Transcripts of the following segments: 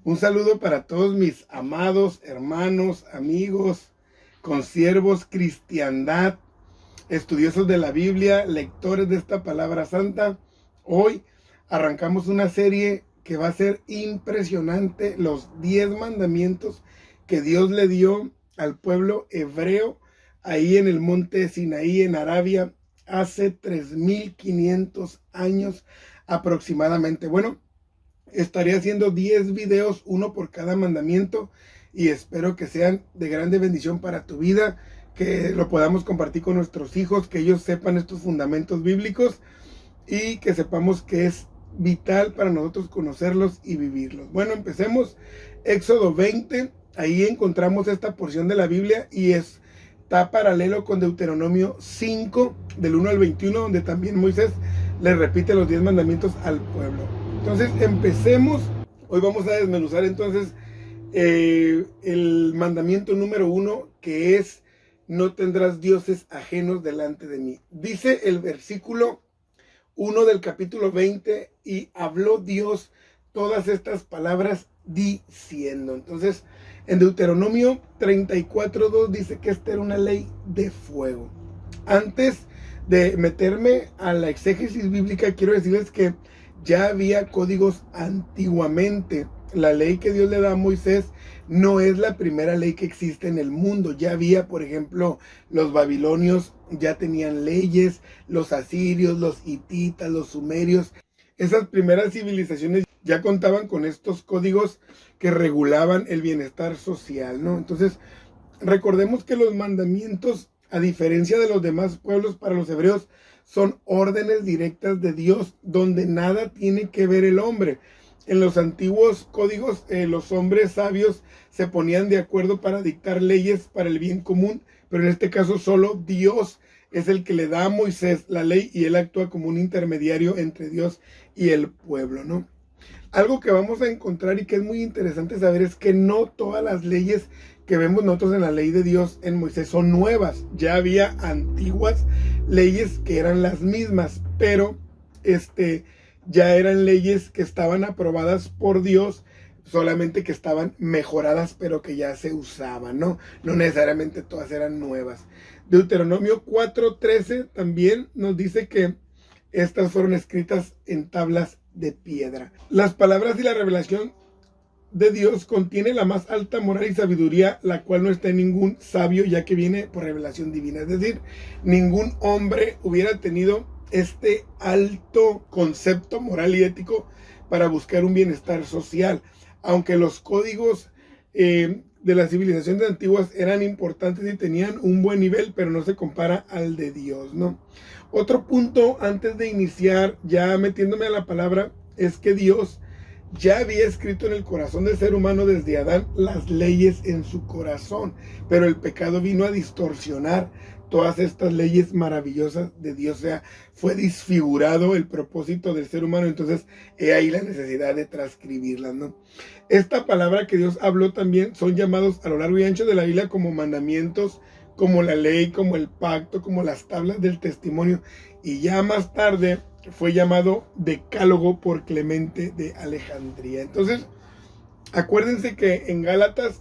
Un saludo para todos mis amados hermanos, amigos, consiervos, cristiandad, estudiosos de la Biblia, lectores de esta palabra santa. Hoy arrancamos una serie que va a ser impresionante, los 10 mandamientos que Dios le dio al pueblo hebreo ahí en el monte Sinaí, en Arabia, hace 3500 años aproximadamente. Bueno, estaré haciendo 10 videos, uno por cada mandamiento, y espero que sean de grande bendición para tu vida, que lo podamos compartir con nuestros hijos, que ellos sepan estos fundamentos bíblicos y que sepamos que es vital para nosotros conocerlos y vivirlos. Bueno, empecemos. Éxodo 20, ahí encontramos esta porción de la Biblia y está paralelo con Deuteronomio 5, del 1 al 21, donde también Moisés le repite los 10 mandamientos al pueblo. Entonces empecemos. Hoy vamos a desmenuzar entonces el mandamiento número 1, que es: no tendrás dioses ajenos delante de mí. Dice el versículo 1 del capítulo 20, y habló Dios todas estas palabras diciendo. Entonces, en Deuteronomio 34:2 dice que esta era una ley de fuego. Antes de meterme a la exégesis bíblica, quiero decirles que ya había códigos antiguamente. La ley que Dios le da a Moisés no es la primera ley que existe en el mundo. Ya había, por ejemplo, los babilonios ya tenían leyes, los asirios, los hititas, los sumerios. Esas primeras civilizaciones ya contaban con estos códigos que regulaban el bienestar social, ¿no? Entonces, recordemos que los mandamientos, a diferencia de los demás pueblos, para los hebreos son órdenes directas de Dios, donde nada tiene que ver el hombre. En los antiguos códigos, los hombres sabios se ponían de acuerdo para dictar leyes para el bien común, pero en este caso solo Dios es el que le da a Moisés la ley y él actúa como un intermediario entre Dios y el pueblo, ¿no? Algo que vamos a encontrar y que es muy interesante saber es que no todas las leyes que vemos nosotros en la ley de Dios en Moisés son nuevas. Ya había antiguas leyes que eran las mismas, pero ya eran leyes que estaban aprobadas por Dios, solamente que estaban mejoradas, pero que ya se usaban, ¿no? No necesariamente todas eran nuevas. Deuteronomio 4:13 también nos dice que estas fueron escritas en tablas de piedra. Las palabras y la revelación de Dios contiene la más alta moral y sabiduría, la cual no está en ningún sabio, ya que viene por revelación divina. Es decir, ningún hombre hubiera tenido este alto concepto moral y ético para buscar un bienestar social. Aunque los códigos de las civilizaciones antiguas eran importantes y tenían un buen nivel, pero no se compara al de Dios, ¿no? Otro punto antes de iniciar, ya metiéndome a la palabra, es que Dios ya había escrito en el corazón del ser humano desde Adán las leyes en su corazón, pero el pecado vino a distorsionar todas estas leyes maravillosas de Dios. O sea, fue disfigurado el propósito del ser humano. Entonces he ahí la necesidad de transcribirlas, ¿no? Esta palabra que Dios habló también son llamados a lo largo y ancho de la Biblia como mandamientos, como la ley, como el pacto, como las tablas del testimonio, y ya más tarde fue llamado decálogo por Clemente de Alejandría. Entonces, acuérdense que en Gálatas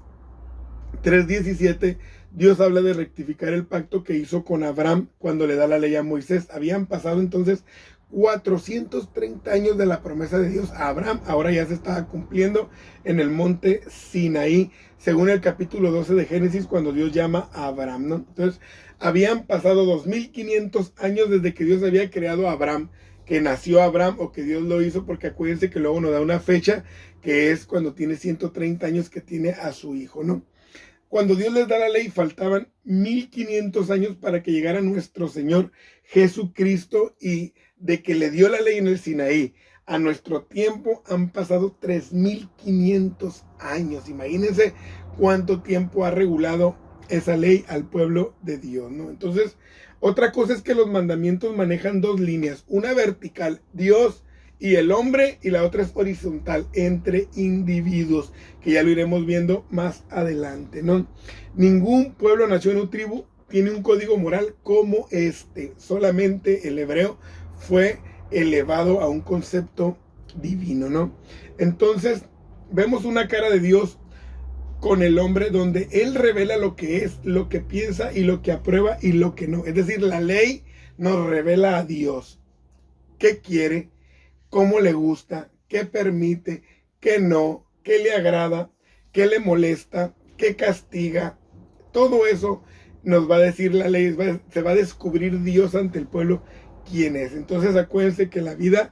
3:17 Dios habla de rectificar el pacto que hizo con Abraham cuando le da la ley a Moisés. Habían pasado entonces 430 años de la promesa de Dios a Abraham. Ahora ya se estaba cumpliendo en el monte Sinaí, según el capítulo 12 de Génesis, cuando Dios llama a Abraham, ¿no? Entonces, habían pasado 2500 años desde que Dios había creado a Abraham, que nació Abraham, o que Dios lo hizo, porque acuérdense que luego nos da una fecha, que es cuando tiene 130 años que tiene a su hijo, ¿no? Cuando Dios les da la ley, faltaban 1500 años para que llegara nuestro Señor Jesucristo, y de que le dio la ley en el Sinaí a nuestro tiempo han pasado 3500 años. Imagínense cuánto tiempo ha regulado esa ley al pueblo de Dios, ¿no? Entonces, otra cosa es que los mandamientos manejan dos líneas, una vertical, Dios y el hombre, y la otra es horizontal, entre individuos, que ya lo iremos viendo más adelante, ¿no? Ningún pueblo, nación o tribu tiene un código moral como este. Solamente el hebreo fue elevado a un concepto divino, ¿no? Entonces, vemos una cara de Dios con el hombre donde Él revela lo que es, lo que piensa y lo que aprueba y lo que no. Es decir, la ley nos revela a Dios. ¿Qué quiere? ¿Cómo le gusta? ¿Qué permite? ¿Qué no? ¿Qué le agrada? ¿Qué le molesta? ¿Qué castiga? Todo eso nos va a decir la ley. Se va a descubrir Dios ante el pueblo quién es. Entonces acuérdense que la vida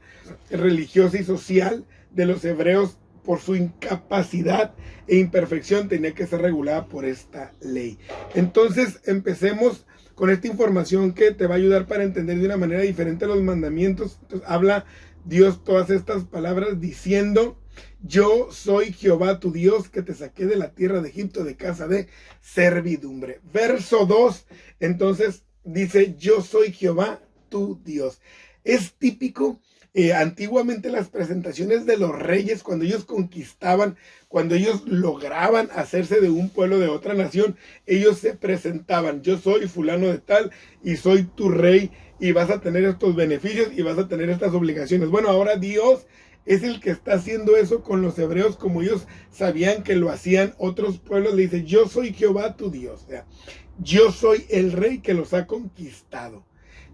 religiosa y social de los hebreos, por su incapacidad e imperfección, tenía que ser regulada por esta ley. Entonces empecemos con esta información que te va a ayudar para entender de una manera diferente los mandamientos. Entonces habla Dios todas estas palabras diciendo: yo soy Jehová tu Dios, que te saqué de la tierra de Egipto, de casa de servidumbre. Verso 2, entonces dice: yo soy Jehová tu Dios. Es típico antiguamente las presentaciones de los reyes, cuando ellos conquistaban, cuando ellos lograban hacerse de un pueblo de otra nación, ellos se presentaban: yo soy fulano de tal y soy tu rey y vas a tener estos beneficios y vas a tener estas obligaciones. Bueno, ahora Dios es el que está haciendo eso con los hebreos, como ellos sabían que lo hacían otros pueblos. Le dice: yo soy Jehová tu Dios, o sea, yo soy el rey que los ha conquistado.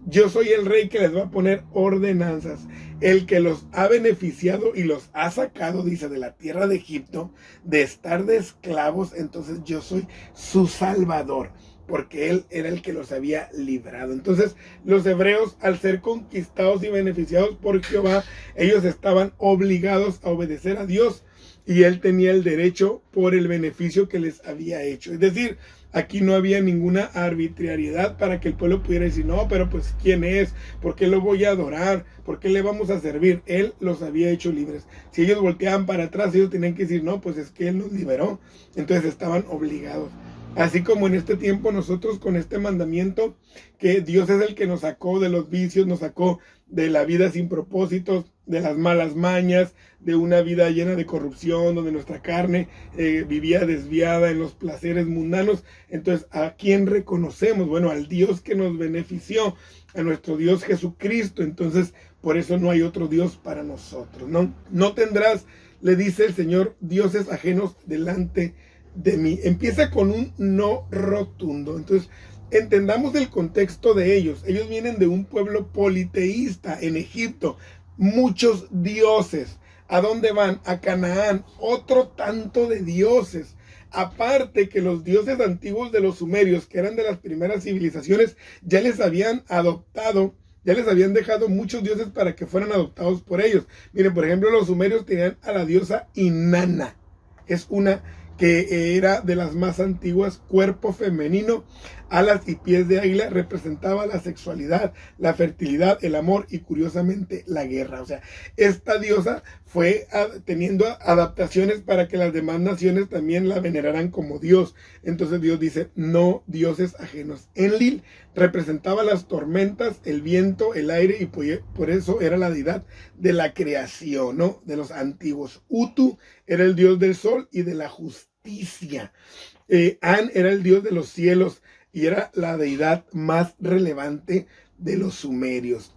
Yo soy el rey que les va a poner ordenanzas, el que los ha beneficiado y los ha sacado, dice, de la tierra de Egipto, de estar de esclavos. Entonces yo soy su salvador, porque Él era el que los había librado. Entonces los hebreos, al ser conquistados y beneficiados por Jehová, ellos estaban obligados a obedecer a Dios, y Él tenía el derecho por el beneficio que les había hecho. Es decir, aquí no había ninguna arbitrariedad para que el pueblo pudiera decir: no, pero pues ¿quién es? ¿Por qué lo voy a adorar? ¿Por qué le vamos a servir? Él los había hecho libres. Si ellos volteaban para atrás, ellos tenían que decir: no, pues es que Él nos liberó. Entonces estaban obligados. Así como en este tiempo nosotros con este mandamiento, que Dios es el que nos sacó de los vicios, nos sacó de la vida sin propósitos, de las malas mañas, de una vida llena de corrupción, donde nuestra carne vivía desviada en los placeres mundanos. Entonces, ¿a quién reconocemos? Bueno, al Dios que nos benefició, a nuestro Dios Jesucristo. Entonces, por eso no hay otro Dios para nosotros, ¿no? No tendrás, le dice el Señor, dioses ajenos delante de mí. Empieza con un no rotundo. Entonces, entendamos el contexto de ellos. Ellos vienen de un pueblo politeísta en Egipto. Muchos dioses. ¿A dónde van? A Canaán. Otro tanto de dioses. Aparte que los dioses antiguos de los sumerios, que eran de las primeras civilizaciones, ya les habían adoptado, ya les habían dejado muchos dioses para que fueran adoptados por ellos. Miren, por ejemplo, los sumerios tenían a la diosa Inanna. Es una que era de las más antiguas, cuerpo femenino, alas y pies de águila, representaba la sexualidad, la fertilidad, el amor y curiosamente la guerra. O sea, esta diosa fue teniendo adaptaciones para que las demás naciones también la veneraran como Dios. Entonces Dios dice: no dioses ajenos. Enlil representaba las tormentas, el viento, el aire, y por eso era la deidad de la creación, ¿no? De los antiguos. Utu era el dios del sol y de la justicia. An era el dios de los cielos y era la deidad más relevante de los sumerios.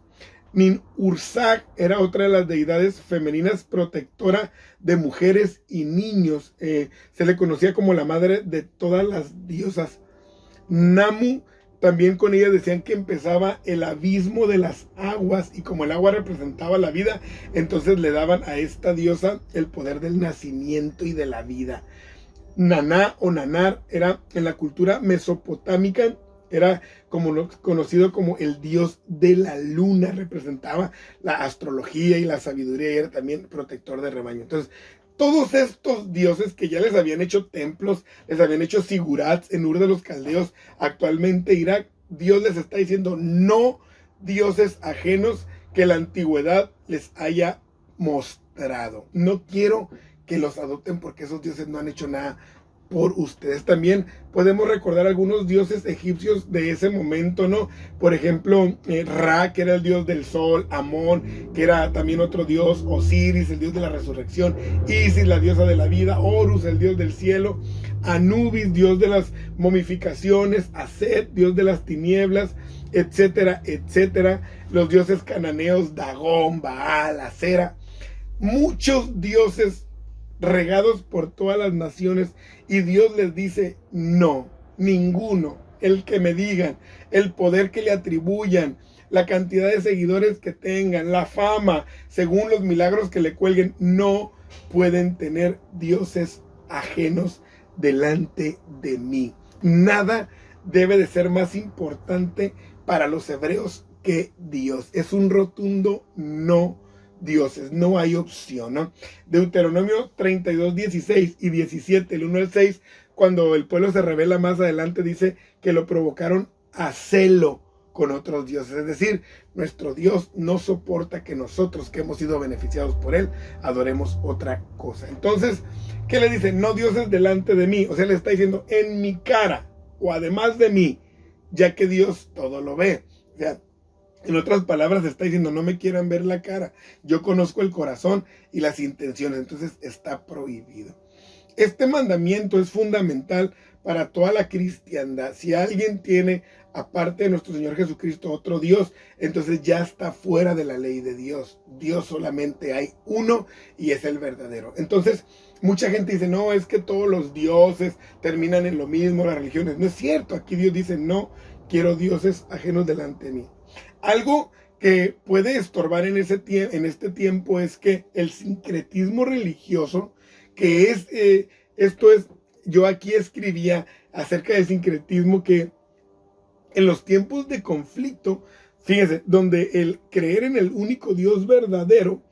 Ninhursag era otra de las deidades femeninas, protectora de mujeres y niños. Se le conocía como la madre de todas las diosas. Namu, también con ella decían que empezaba el abismo de las aguas, y como el agua representaba la vida, entonces le daban a esta diosa el poder del nacimiento y de la vida. Naná o Nanar era en la cultura mesopotámica, era conocido como el dios de la luna, representaba la astrología y la sabiduría, y era también protector de rebaño. Entonces, todos estos dioses que ya les habían hecho templos, les habían hecho sigurats en Ur de los Caldeos, actualmente Irak, Dios les está diciendo: no dioses ajenos que la antigüedad les haya mostrado. No quiero que los adopten porque esos dioses no han hecho nada por ustedes. También podemos recordar algunos dioses egipcios de ese momento, ¿no? Por ejemplo, Ra, que era el dios del sol, Amón, que era también otro dios, Osiris, el dios de la resurrección, Isis, la diosa de la vida, Horus, el dios del cielo, Anubis, dios de las momificaciones, Aset, dios de las tinieblas, etcétera, etcétera. Los dioses cananeos, Dagón, Baal, Acera. Muchos dioses regados por todas las naciones, y Dios les dice, no, ninguno. El que me digan, el poder que le atribuyan, la cantidad de seguidores que tengan, la fama, según los milagros que le cuelguen, no pueden tener dioses ajenos delante de mí. Nada debe de ser más importante para los hebreos que Dios. Es un rotundo no dioses, no hay opción, ¿no? Deuteronomio 32, 16 y 17, el 1 al 6, cuando el pueblo se revela más adelante, dice que lo provocaron a celo con otros dioses. Es decir, nuestro Dios no soporta que nosotros, que hemos sido beneficiados por él, adoremos otra cosa. Entonces, ¿qué le dice? No dioses delante de mí. O sea, le está diciendo en mi cara o además de mí, ya que Dios todo lo ve. O sea, en otras palabras, está diciendo, no me quieran ver la cara. Yo conozco el corazón y las intenciones. Entonces, está prohibido. Este mandamiento es fundamental para toda la cristiandad. Si alguien tiene, aparte de nuestro Señor Jesucristo, otro Dios, entonces ya está fuera de la ley de Dios. Dios solamente hay uno y es el verdadero. Entonces, mucha gente dice, no, es que todos los dioses terminan en lo mismo, las religiones. No es cierto. Aquí Dios dice, no quiero dioses ajenos delante de mí. Algo que puede estorbar en este tiempo es que el sincretismo religioso, que es, yo aquí escribía acerca del sincretismo, que en los tiempos de conflicto, fíjense, donde el creer en el único Dios verdadero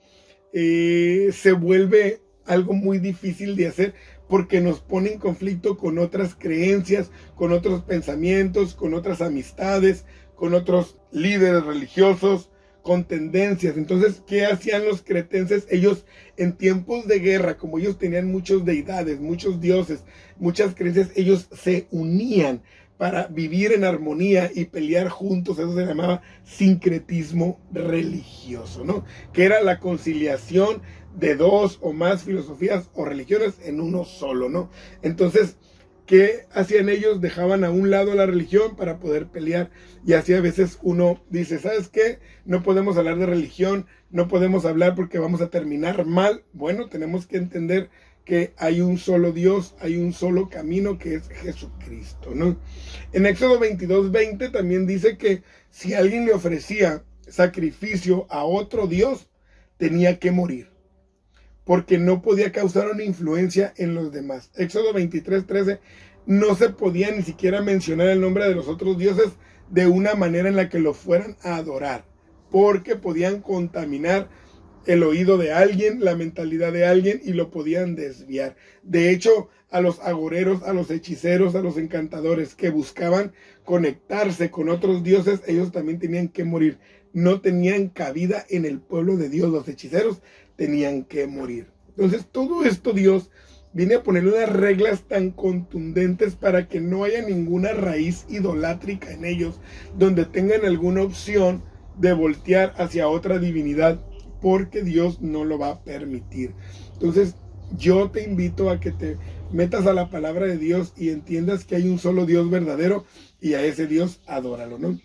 se vuelve algo muy difícil de hacer, porque nos pone en conflicto con otras creencias, con otros pensamientos, con otras amistades, con otros líderes religiosos, con tendencias. Entonces, ¿qué hacían los cretenses? Ellos, en tiempos de guerra, como ellos tenían muchas deidades, muchos dioses, muchas creencias, ellos se unían para vivir en armonía y pelear juntos. Eso se llamaba sincretismo religioso, ¿no? Que era la conciliación de dos o más filosofías o religiones en uno solo, ¿no? Entonces, ¿qué hacían ellos? Dejaban a un lado la religión para poder pelear. Y así a veces uno dice, ¿sabes qué? No podemos hablar de religión, no podemos hablar porque vamos a terminar mal. Bueno, tenemos que entender que hay un solo Dios, hay un solo camino, que es Jesucristo, ¿no? En Éxodo 22, 20 también dice que si alguien le ofrecía sacrificio a otro Dios, tenía que morir, porque no podía causar una influencia en los demás. Éxodo 23, 13, no se podía ni siquiera mencionar el nombre de los otros dioses de una manera en la que lo fueran a adorar, porque podían contaminar el oído de alguien, la mentalidad de alguien, y lo podían desviar. De hecho, a los agoreros, a los hechiceros, a los encantadores que buscaban conectarse con otros dioses, ellos también tenían que morir. No tenían cabida en el pueblo de Dios. Los hechiceros tenían que morir. Entonces, todo esto Dios viene a poner unas reglas tan contundentes para que no haya ninguna raíz idolátrica en ellos, donde tengan alguna opción de voltear hacia otra divinidad, porque Dios no lo va a permitir. Entonces, yo te invito a que te metas a la palabra de Dios y entiendas que hay un solo Dios verdadero, y a ese Dios adóralo, ¿no?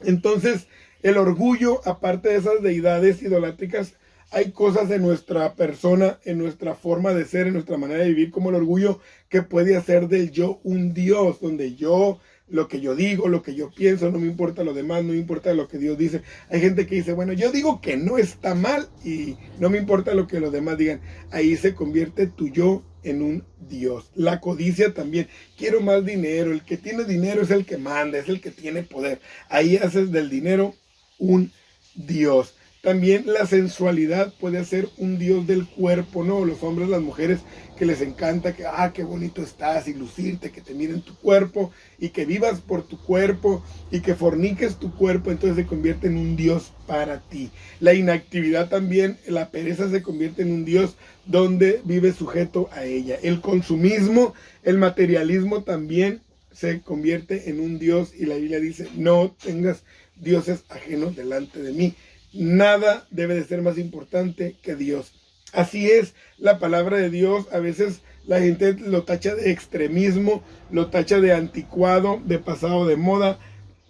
Entonces, el orgullo, aparte de esas deidades idolátricas, hay cosas en nuestra persona, en nuestra forma de ser, en nuestra manera de vivir, como el orgullo, que puede hacer del yo un Dios, donde yo, lo que yo digo, lo que yo pienso, no me importa lo demás, no me importa lo que Dios dice. Hay gente que dice, bueno, yo digo que no está mal y no me importa lo que los demás digan. Ahí se convierte tu yo en un Dios. La codicia también. Quiero más dinero. El que tiene dinero es el que manda, es el que tiene poder. Ahí haces del dinero un Dios. También la sensualidad puede ser un Dios del cuerpo, ¿no? Los hombres, las mujeres, que les encanta que, qué bonito estás, y lucirte, que te miren tu cuerpo, y que vivas por tu cuerpo, y que forniques tu cuerpo. Entonces se convierte en un Dios para ti. La inactividad también, la pereza, se convierte en un Dios donde vive sujeto a ella. El consumismo, el materialismo también se convierte en un Dios, y la Biblia dice, no tengas dioses ajenos delante de mí. Nada debe de ser más importante que Dios. Así es la palabra de Dios. A veces la gente lo tacha de extremismo, lo tacha de anticuado, de pasado de moda,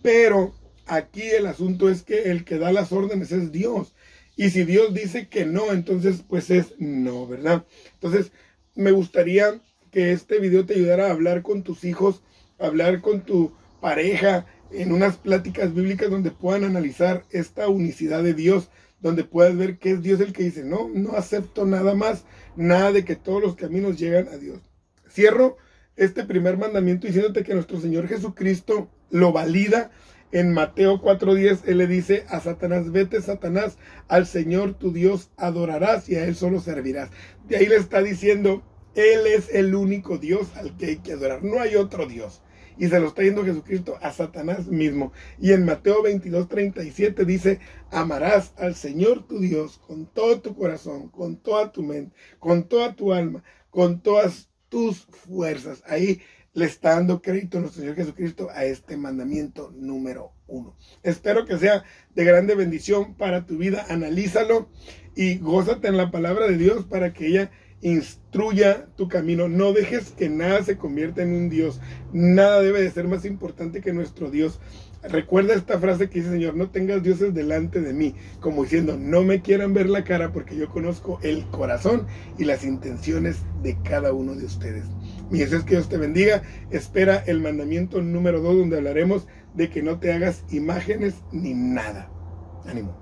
pero aquí el asunto es que el que da las órdenes es Dios. Y si Dios dice que no, entonces pues es no, ¿verdad? Entonces me gustaría que este video te ayudara a hablar con tus hijos, a hablar con tu pareja, en unas pláticas bíblicas donde puedan analizar esta unicidad de Dios, donde puedas ver que es Dios el que dice, no, no acepto nada más, nada de que todos los caminos llegan a Dios. Cierro este primer mandamiento diciéndote que nuestro Señor Jesucristo lo valida. En Mateo 4:10, Él le dice a Satanás, vete Satanás, al Señor tu Dios adorarás y a Él solo servirás. De ahí le está diciendo, Él es el único Dios al que hay que adorar, no hay otro Dios. Y se lo está diciendo Jesucristo a Satanás mismo. Y en Mateo 22:37 dice, amarás al Señor tu Dios con todo tu corazón, con toda tu mente, con toda tu alma, con todas tus fuerzas. Ahí le está dando crédito a nuestro Señor Jesucristo a este mandamiento número 1. Espero que sea de grande bendición para tu vida. Analízalo y gózate en la palabra de Dios para que ella instruya tu camino. No dejes que nada se convierta en un Dios. Nada debe de ser más importante que nuestro Dios. Recuerda esta frase que dice, Señor, no tengas dioses delante de mí, como diciendo, no me quieran ver la cara porque yo conozco el corazón y las intenciones de cada uno de ustedes. Mi deseo es que Dios te bendiga. Espera el mandamiento número 2, donde hablaremos de que no te hagas imágenes ni nada. Ánimo.